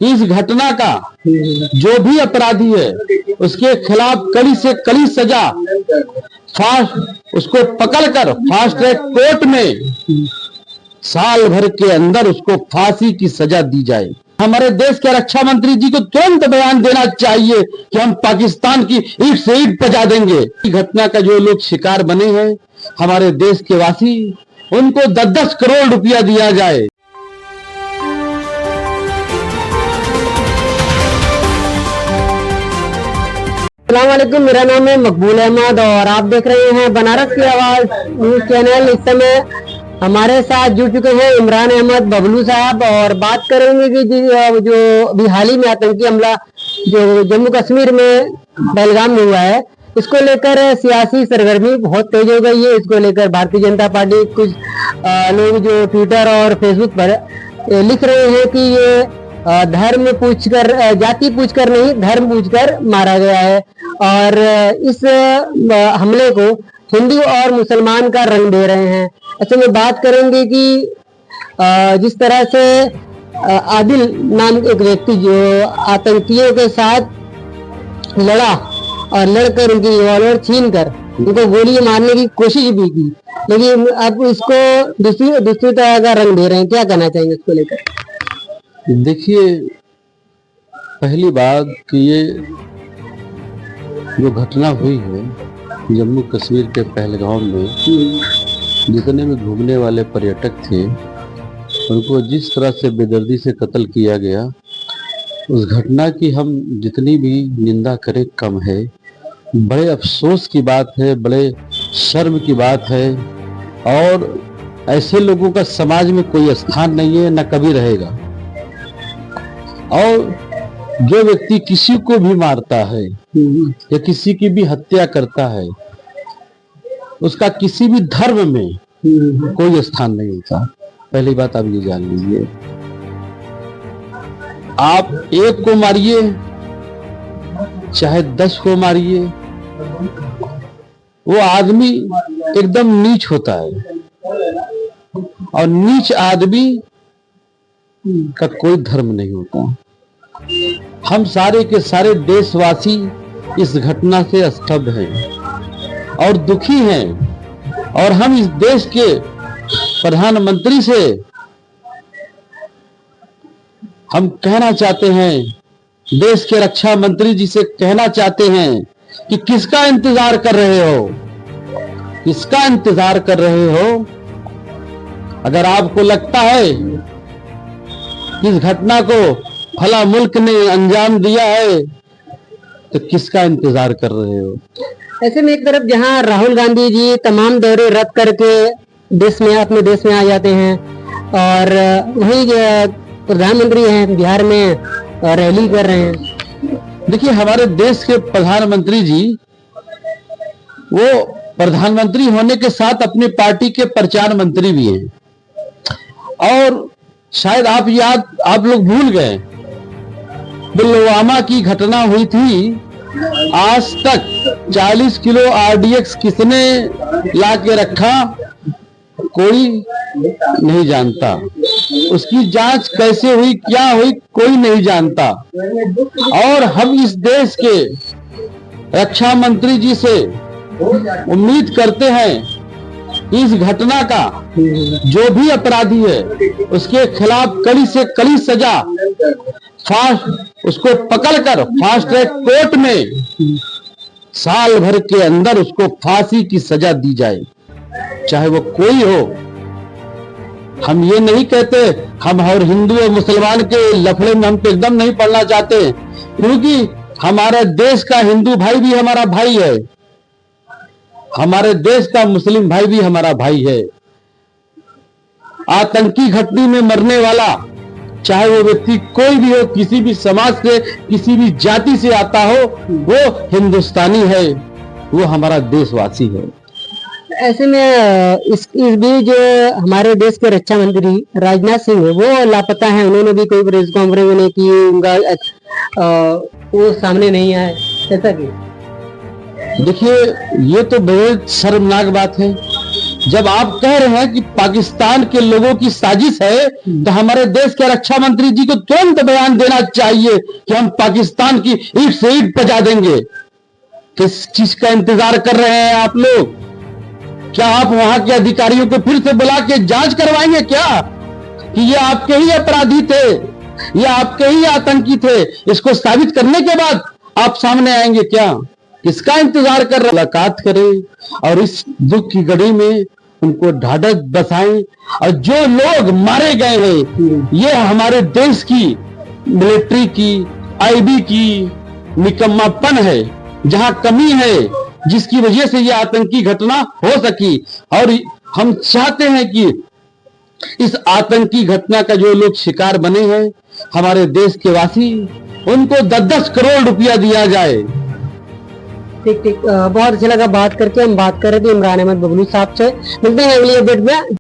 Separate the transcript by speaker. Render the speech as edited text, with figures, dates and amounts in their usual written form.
Speaker 1: इस घटना का जो भी अपराधी है उसके खिलाफ कड़ी से कड़ी सजा, उसको पकड़कर फास्ट ट्रैक कोर्ट में साल भर के अंदर उसको फांसी की सजा दी जाए। हमारे देश के रक्षा मंत्री जी को तुरंत बयान देना चाहिए कि हम पाकिस्तान की ईंट से ईंट बजा देंगे। घटना का जो लोग शिकार बने हैं हमारे देश के वासी, उनको 10-10 करोड़ रुपया दिया जाए।
Speaker 2: अस्सलामुअलैकुम, मेरा नाम है मकबूल अहमद और आप देख रहे हैं बनारस की आवाज न्यूज चैनल। इस समय हमारे साथ जुड़ चुके हैं इमरान अहमद बबलू साहब और बात करेंगे कि जो अभी हाल ही में आतंकी हमला जो जम्मू कश्मीर में पहलगाम में हुआ है, इसको लेकर सियासी सरगर्मी बहुत तेज हो गई है। इसको लेकर भारतीय जनता पार्टी कुछ लोग जो ट्विटर और फेसबुक पर लिख रहे हैं कि ये धर्म पूछकर, जाति पूछकर नहीं, धर्म पूछकर मारा गया है और इस हमले को हिंदू और मुसलमान का रंग दे रहे हैं। ऐसे में बात करेंगे कि जिस तरह से आदिल नाम एक व्यक्ति जो आतंकियों के साथ लड़ा और लड़कर उनकी रिवॉल्वर छीन कर उनको गोली मारने की कोशिश भी की, लेकिन अब इसको दूसरी तरह का रंग दे रहे हैं। क्या कहना चाहेंगे इसको लेकर?
Speaker 1: देखिए, पहली बात कि ये जो घटना हुई है जम्मू कश्मीर के पहलगाम में, जितने भी घूमने वाले पर्यटक थे उनको जिस तरह से बेदर्दी से कत्ल किया गया, उस घटना की हम जितनी भी निंदा करें कम है। बड़े अफसोस की बात है, बड़े शर्म की बात है और ऐसे लोगों का समाज में कोई स्थान नहीं है, न कभी रहेगा। और जो व्यक्ति किसी को भी मारता है या किसी की भी हत्या करता है, उसका किसी भी धर्म में कोई स्थान नहीं होता। पहली बात आप ये जान लीजिए। आप एक को मारिए चाहे 10 को मारिए, वो आदमी एकदम नीच होता है और नीच आदमी का कोई धर्म नहीं होता। हम सारे के सारे देशवासी इस घटना से स्तब्ध हैं और दुखी हैं और हम इस देश के प्रधानमंत्री से हम कहना चाहते हैं, देश के रक्षा मंत्री जी से कहना चाहते हैं कि किसका इंतजार कर रहे हो, किसका इंतजार कर रहे हो। अगर आपको लगता है कि इस घटना को फला मुल्क ने अंजाम दिया है तो किसका इंतजार कर रहे हो।
Speaker 2: ऐसे में एक तरफ जहां राहुल गांधी जी तमाम दौरे रद्द करके अपने देश में आ जाते हैं और वहीं प्रधानमंत्री हैं बिहार में रैली कर रहे हैं।
Speaker 1: देखिए, हमारे देश के प्रधानमंत्री जी वो प्रधानमंत्री होने के साथ अपनी पार्टी के प्रचार मंत्री भी हैं और शायद आप लोग भूल गए, पुलवामा की घटना हुई थी, आज तक 40 किलो RDX किसने ला के रखा कोई नहीं जानता। उसकी जांच कैसे हुई, क्या हुई, कोई नहीं जानता। और हम इस देश के रक्षा मंत्री जी से उम्मीद करते हैं इस घटना का जो भी अपराधी है उसके खिलाफ कड़ी से कड़ी सजा, उसको पकड़कर फास्ट ट्रैक कोर्ट में साल भर के अंदर उसको फांसी की सजा दी जाए, चाहे वो कोई हो। हम ये नहीं कहते, हम और हिंदू और मुसलमान के लफड़े में हम तो एकदम नहीं पड़ना चाहते, क्योंकि हमारे देश का हिंदू भाई भी हमारा भाई है, हमारे देश का मुस्लिम भाई भी हमारा भाई है। आतंकी घटना में मरने वाला चाहे वो व्यक्ति कोई भी हो, किसी भी समाज से, किसी भी जाति से आता हो, वो हिंदुस्तानी है, वो हमारा देशवासी है।
Speaker 2: ऐसे में इस बीच हमारे देश के रक्षा मंत्री राजनाथ सिंह है, वो लापता हैं। उन्होंने भी कोई प्रेस कॉन्फ्रेंस नहीं की, उनका वो सामने नहीं आए। ऐसा क्यों?
Speaker 1: देखिए, ये तो बेहद शर्मनाक बात है जब आप कह रहे हैं कि पाकिस्तान के लोगों की साजिश है, तो हमारे देश के रक्षा मंत्री जी को तुरंत बयान देना चाहिए कि हम पाकिस्तान की ईंट से ईंट बजा देंगे। किस चीज का इंतजार कर रहे हैं आप लोग? क्या आप वहां के अधिकारियों को फिर से बुला के जांच करवाएंगे क्या कि ये आपके ही अपराधी थे, ये आपके ही आतंकी थे? इसको साबित करने के बाद आप सामने आएंगे क्या? किसका इंतजार कर रहे? मुलाकात करें और इस दुख की घड़ी में उनको ढाढ़स बसाएं। और जो लोग मारे गए हैं, ये हमारे देश की मिलिट्री की, आईबी की निकम्मापन है। जहां कमी है, जिसकी वजह से ये आतंकी घटना हो सकी, और हम चाहते हैं कि इस आतंकी घटना का जो लोग शिकार बने हैं, हमारे देश के वासी, उनको 10-10 करोड़ रुपया दिया जाए।
Speaker 2: ठीक ठीक, बहुत अच्छा लगा बात करके। हम बात कर रहे थे इमरान अहमद बबलू साहब से। मिलते हैं अगली अपडेट में।